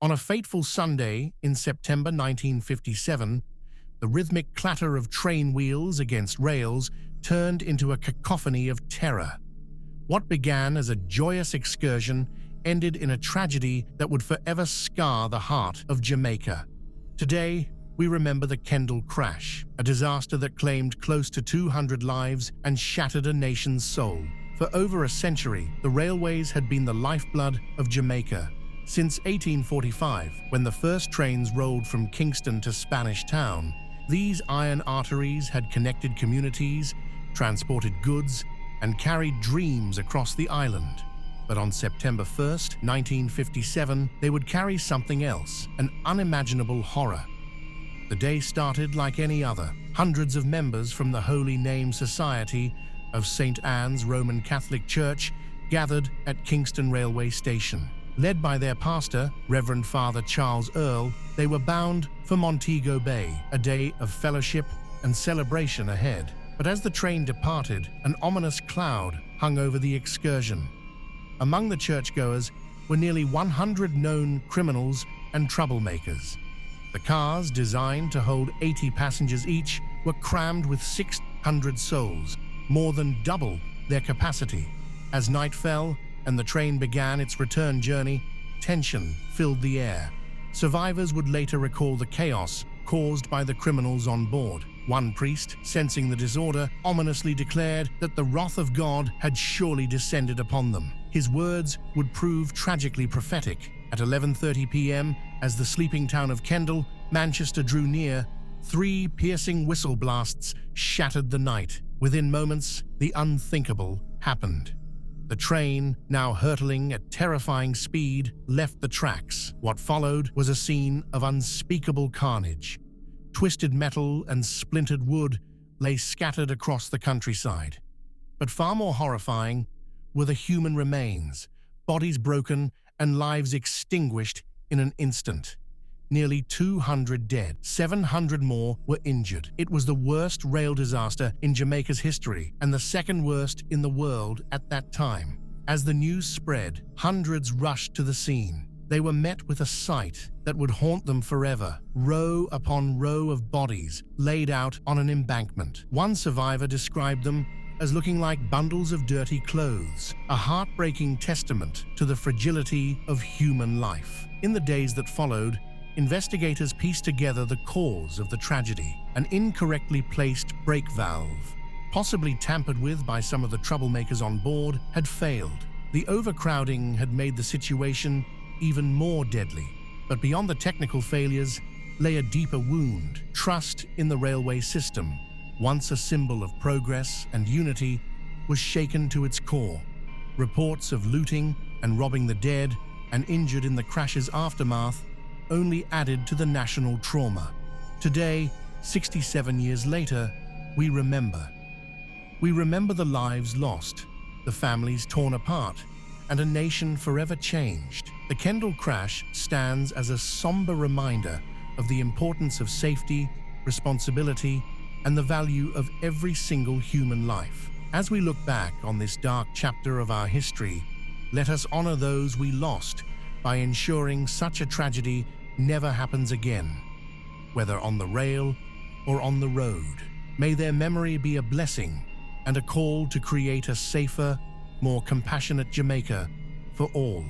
On a fateful Sunday in September 1957, the rhythmic clatter of train wheels against rails turned into a cacophony of terror. What began as a joyous excursion ended in a tragedy that would forever scar the heart of Jamaica. Today, we remember the Kendal Crash, a disaster that claimed close to 200 lives and shattered a nation's soul. For over a century, the railways had been the lifeblood of Jamaica. Since 1845, when the first trains rolled from Kingston to Spanish Town, these iron arteries had connected communities, transported goods, and carried dreams across the island. But on September 1st, 1957, they would carry something else, an unimaginable horror. The day started like any other. Hundreds of members from the Holy Name Society of St. Anne's Roman Catholic Church gathered at Kingston Railway Station. Led by their pastor, Reverend Father Charles Earle, they were bound for Montego Bay, a day of fellowship and celebration ahead. But as the train departed, an ominous cloud hung over the excursion. Among the churchgoers were nearly 100 known criminals and troublemakers. The cars, designed to hold 80 passengers each, were crammed with 600 souls, more than double their capacity. As night fell and the train began its return journey, tension filled the air. Survivors would later recall the chaos caused by the criminals on board. One priest, sensing the disorder, ominously declared that the wrath of God had surely descended upon them. His words would prove tragically prophetic. At 11:30 p.m., as the sleeping town of Kendal, Manchester drew near, 3 piercing whistle blasts shattered the night. Within moments, the unthinkable happened. The train, now hurtling at terrifying speed, left the tracks. What followed was a scene of unspeakable carnage. Twisted metal and splintered wood lay scattered across the countryside. But far more horrifying were the human remains, bodies broken and lives extinguished in an instant. Nearly 200 dead, 700 more were injured. It was the worst rail disaster in Jamaica's history and the second worst in the world at that time. As the news spread, hundreds rushed to the scene. They were met with a sight that would haunt them forever. Row upon row of bodies laid out on an embankment. One survivor described them as looking like bundles of dirty clothes, a heartbreaking testament to the fragility of human life. In the days that followed, investigators pieced together the cause of the tragedy. An incorrectly placed brake valve, possibly tampered with by some of the troublemakers on board, had failed. The overcrowding had made the situation even more deadly. But beyond the technical failures lay a deeper wound. Trust in the railway system, once a symbol of progress and unity, was shaken to its core. Reports of looting and robbing the dead and injured in the crash's aftermath only added to the national trauma. Today, 67 years later, we remember. We remember the lives lost, the families torn apart, and a nation forever changed. The Kendal Crash stands as a somber reminder of the importance of safety, responsibility, and the value of every single human life. As we look back on this dark chapter of our history, let us honor those we lost by ensuring such a tragedy never happens again, whether on the rail or on the road. May their memory be a blessing and a call to create a safer, more compassionate Jamaica for all.